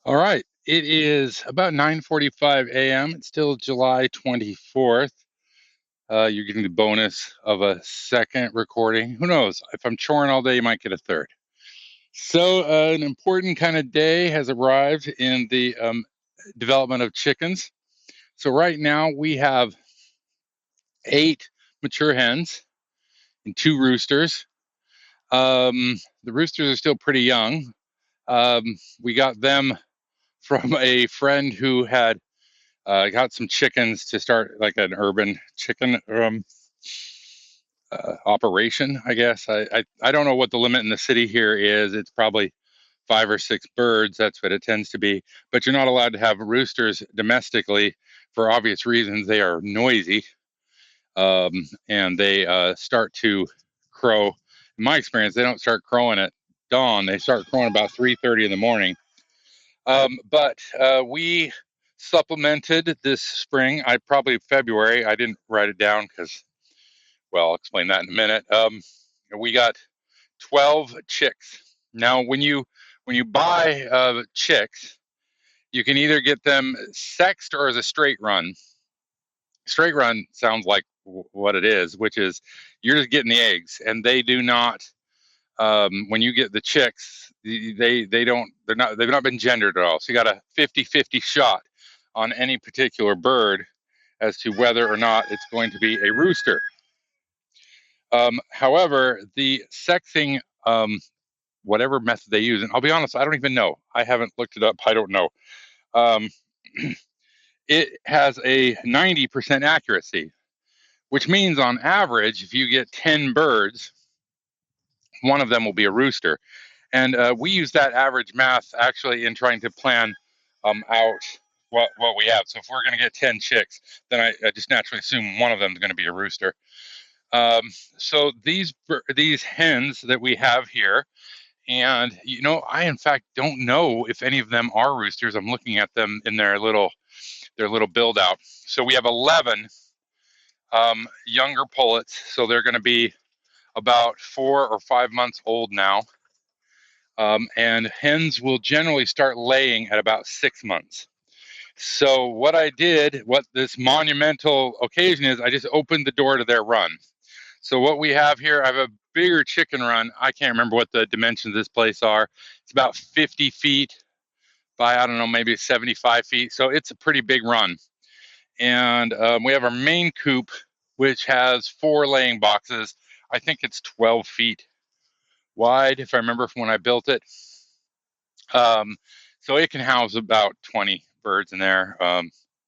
All right. It is about 9:45 a.m. It's still July 24th. You're getting the bonus of a second recording. Who knows? If I'm choring all day, you might get a third. So, an important kind of day has arrived in the development of chickens. So, right now we have 8 mature hens and 2 roosters. The roosters are still pretty young. We got them from a friend who had got some chickens to start like an urban chicken operation, I guess. I don't know what the limit in the city here is. It's probably 5 or 6 birds. That's what it tends to be. But you're not allowed to have roosters domestically for obvious reasons. They are noisy, and they start to crow. In my experience, they don't start crowing at dawn. They start crowing about 3:30 in the morning. But we supplemented this spring. I probably February. I didn't write it down because, well, I'll explain that in a minute. We got 12 chicks. Now, when you buy chicks, you can either get them sexed or as a straight run. Straight run sounds like what it is, which is you're just getting the eggs, and they do not. When you get the chicks, they've not been gendered at all. So you got a 50-50 shot on any particular bird as to whether or not it's going to be a rooster. However, the sexing, whatever method they use, and I'll be honest, I don't even know. I haven't looked it up. I don't know. Um, it has a 90% accuracy, which means on average, if you get 10 birds, one of them will be a rooster. And we use that average math actually in trying to plan out what we have. So if we're going to get 10 chicks, then I just naturally assume one of them is going to be a rooster. Um, so these hens that we have here, and I in fact don't know if any of them are roosters. I'm looking at them in their little build out. So we have 11 younger pullets. So they're going to be about 4 or 5 months old now. And hens will generally start laying at about 6 months. So what this monumental occasion is, I just opened the door to their run. So what we have here, I have a bigger chicken run. I can't remember what the dimensions of this place are. It's about 50 feet by, I don't know, maybe 75 feet. So it's a pretty big run. And we have our main coop, which has 4 laying boxes. I think it's 12 feet wide, if I remember from when I built it. So it can house about 20 birds in there,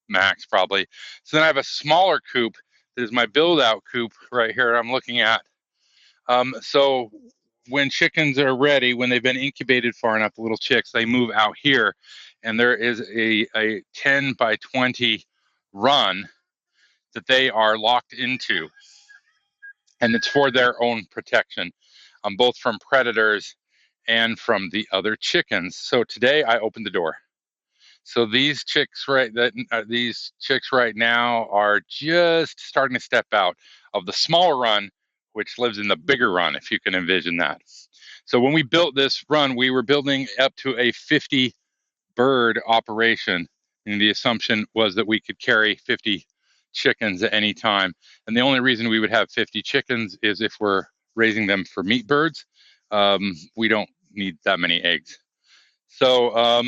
max probably. So then I have a smaller coop that is my build out coop right here I'm looking at. So when chickens are ready, when they've been incubated far enough, the little chicks, they move out here. And there is a 10 by 20 run that they are locked into. And it's for their own protection, both from predators and from the other chickens. So today I opened the door. So these chicks right now are just starting to step out of the smaller run, which lives in the bigger run, if you can envision that. So when we built this run, we were building up to a 50 bird operation, and the assumption was that we could carry 50 chickens at any time. And the only reason we would have 50 chickens is if we're raising them for meat birds. We don't need that many eggs. So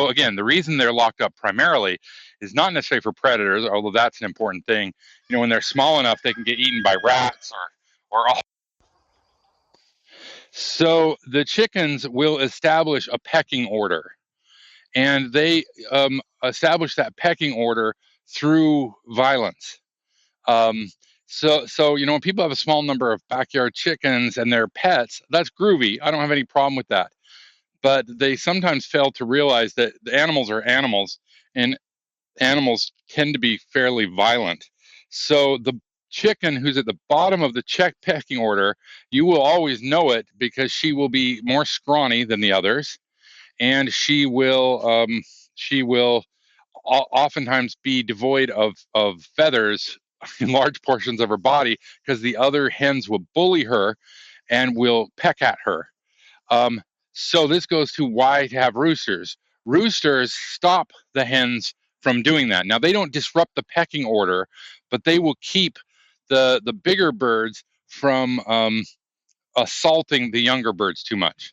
again, the reason they're locked up primarily is not necessarily for predators, although that's an important thing. When they're small enough, they can get eaten by rats or all. So the chickens will establish a pecking order, and they establish that pecking order through violence. Um, so when people have a small number of backyard chickens and they're pets, that's groovy. I don't have any problem with that. But they sometimes fail to realize that the animals are animals, and animals tend to be fairly violent. So the chicken who's at the bottom of the pecking order, you will always know it because she will be more scrawny than the others, and she will oftentimes be devoid of feathers in large portions of her body because the other hens will bully her and will peck at her. Um, So this goes to why to have roosters. Roosters stop the hens from doing that. Now they don't disrupt the pecking order, but they will keep the bigger birds from assaulting the younger birds too much.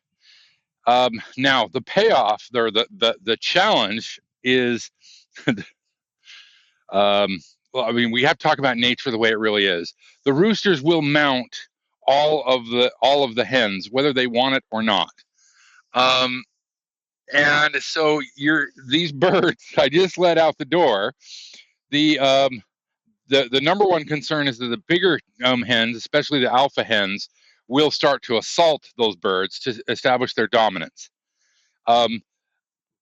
Now the payoff or the challenge is, well, I mean, we have to talk about nature the way it really is. The roosters will mount all of the hens, whether they want it or not. Um, and so these birds I just let out the door. The the number one concern is that the bigger hens, especially the alpha hens, will start to assault those birds to establish their dominance. Um,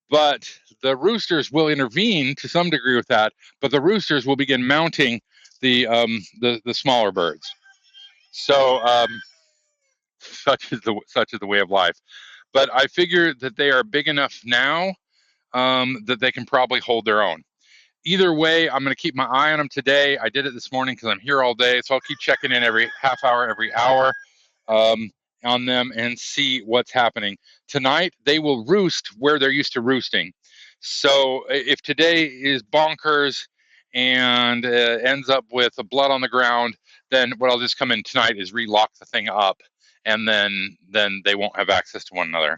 but the roosters will intervene to some degree with that. But the roosters will begin mounting the smaller birds. So such is the way of life. But I figure that they are big enough now that they can probably hold their own. Either way, I'm going to keep my eye on them today. I did it this morning because I'm here all day, so I'll keep checking in every half hour, every hour um, on them and see what's happening. Tonight, they will roost where they're used to roosting. So if today is bonkers and ends up with a blood on the ground, then what I'll just come in tonight is relock the thing up, and then they won't have access to one another.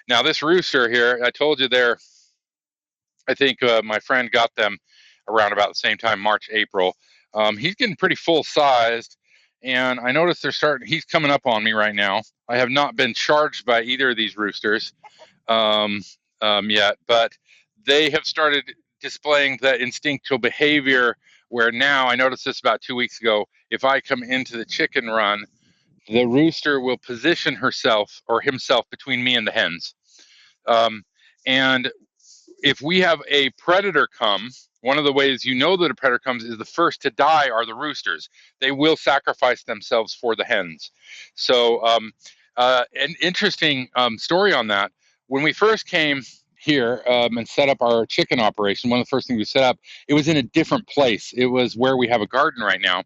Now, this rooster here, I told you I think my friend got them around about the same time, March, April. He's getting pretty full sized, and I noticed he's coming up on me right now. I have not been charged by either of these roosters yet, but they have started displaying the instinctual behavior where now, I noticed this about 2 weeks ago, if I come into the chicken run, the rooster will position herself or himself between me and the hens. And if we have a predator come, one of the ways you know that a predator comes is the first to die are the roosters. They will sacrifice themselves for the hens. So an interesting story on that. When we first came here and set up our chicken operation, one of the first things we set up, it was in a different place. It was where we have a garden right now.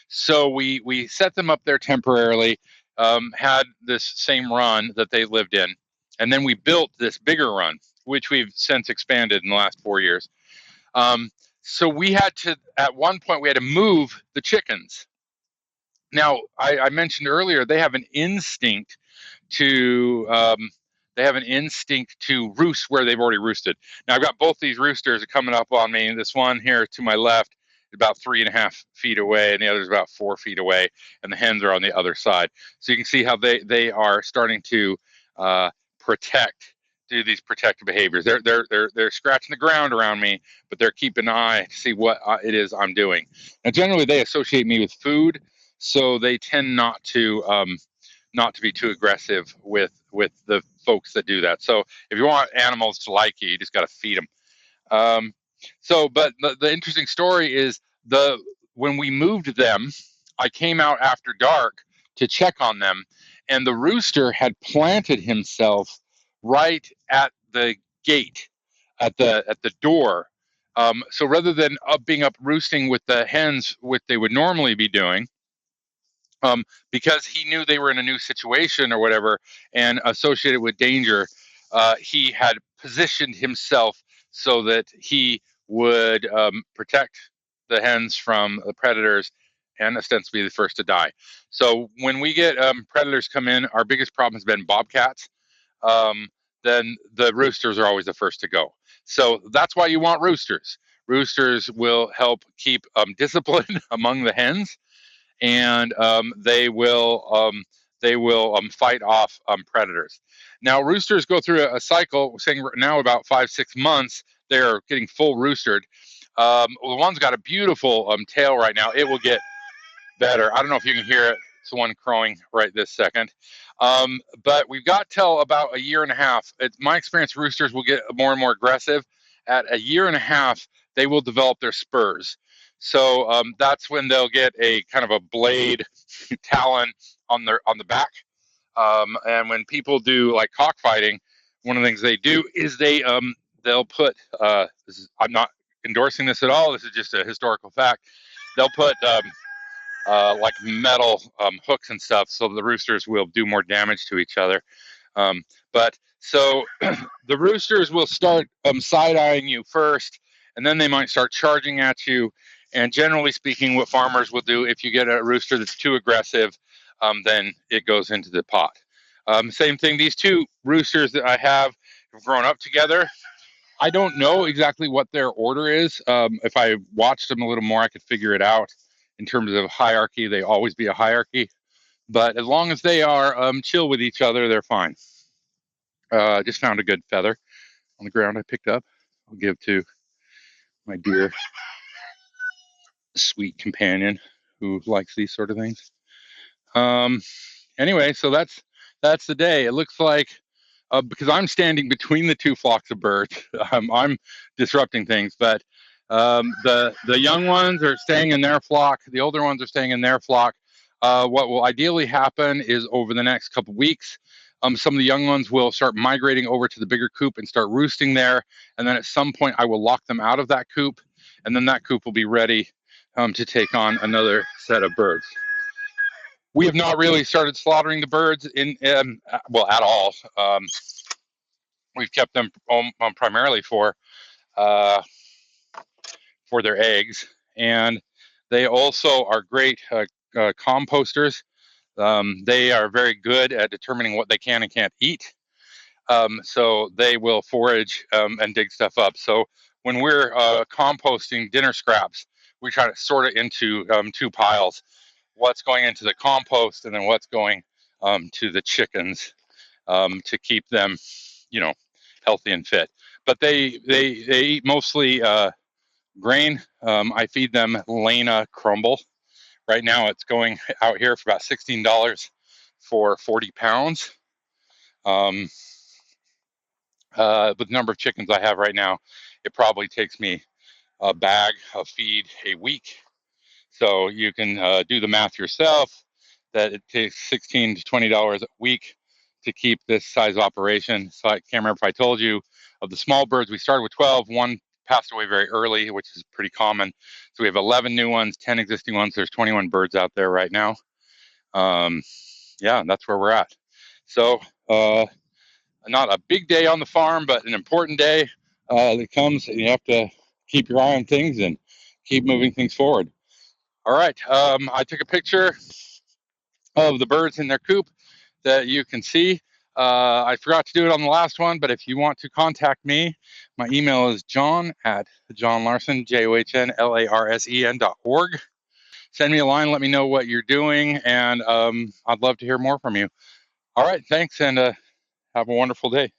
So we set them up there temporarily, had this same run that they lived in, and then we built this bigger run, which we've since expanded in the last 4 years. So we had to, at one point, we had to move the chickens. Now, I mentioned earlier, they have an instinct to roost where they've already roosted. Now, I've got both these roosters coming up on me. This one here to my left is about 3.5 feet away, and the other is about 4 feet away, and the hens are on the other side. So you can see how they are starting to do these protective behaviors. They're scratching the ground around me, but they're keeping an eye to see what it is I'm doing. Now, generally, they associate me with food, so they tend not to be too aggressive with the folks that do that. So if you want animals to like you, you just got to feed them. But the interesting story is when we moved them, I came out after dark to check on them, and the rooster had planted himself right at the gate, at the door. So rather than being up roosting with the hens, what they would normally be doing, because he knew they were in a new situation or whatever and associated with danger, he had positioned himself so that he would protect the hens from the predators and ostensibly the first to die. So when we get predators come in, our biggest problem has been bobcats. Then the roosters are always the first to go. So that's why you want roosters. Roosters will help keep discipline among the hens, and they will fight off predators. Now, roosters go through a cycle. We're saying now about 5-6 months they're getting full roostered. The one's got a beautiful tail right now. It will get better. I don't know if you can hear it. It's the one crowing right this second. But we've got till about 1.5 years. It's my experience, roosters will get more and more aggressive. At 1.5 years, they will develop their spurs. So that's when they'll get a kind of a blade talon on the back. And when people do like cockfighting, one of the things they do is they'll put I'm not endorsing this at all. This is just a historical fact. They'll put like metal hooks and stuff, so the roosters will do more damage to each other. But so the roosters will start side-eyeing you first, and then they might start charging at you. And generally speaking, what farmers will do, if you get a rooster that's too aggressive, then it goes into the pot. Same thing, these two roosters that I have grown up together. I don't know exactly what their order is. If I watched them a little more, I could figure it out. In terms of hierarchy, they always be a hierarchy. But as long as they are chill with each other, they're fine. Just found a good feather on the ground I picked up. I'll give to my dear, sweet companion who likes these sort of things. Anyway, so that's the day. It looks like because I'm standing between the two flocks of birds, I'm disrupting things. But the young ones are staying in their flock. The older ones are staying in their flock. What will ideally happen is over the next couple weeks, some of the young ones will start migrating over to the bigger coop and start roosting there. And then at some point, I will lock them out of that coop, and then that coop will be ready to take on another set of birds. We have not really started slaughtering the birds well, at all. We've kept them primarily for their eggs, and they also are great composters. They are very good at determining what they can and can't eat. So they will forage and dig stuff up. So when we're composting dinner scraps, we try to sort it into two piles: what's going into the compost, and then what's going to the chickens to keep them, healthy and fit. But they eat mostly grain. I feed them Lena crumble. Right now, it's going out here for about $16 for 40 pounds. With the number of chickens I have right now, it probably takes me a bag of feed a week. So you can do the math yourself that it takes $16 to $20 a week to keep this size operation. So I can't remember if I told you, of the small birds, we started with 12. One passed away very early, which is pretty common. So we have 11 new ones, 10 existing ones. There's 21 birds out there right now. Yeah, that's where we're at. So not a big day on the farm, but an important day that comes, and you have to keep your eye on things and keep moving things forward. All right, I took a picture of the birds in their coop that you can see. I forgot to do it on the last one, but if you want to contact me, my email is john@johnlarsen, JOHNLARSEN.org. Send me a line, let me know what you're doing, and I'd love to hear more from you. All right, thanks, and have a wonderful day.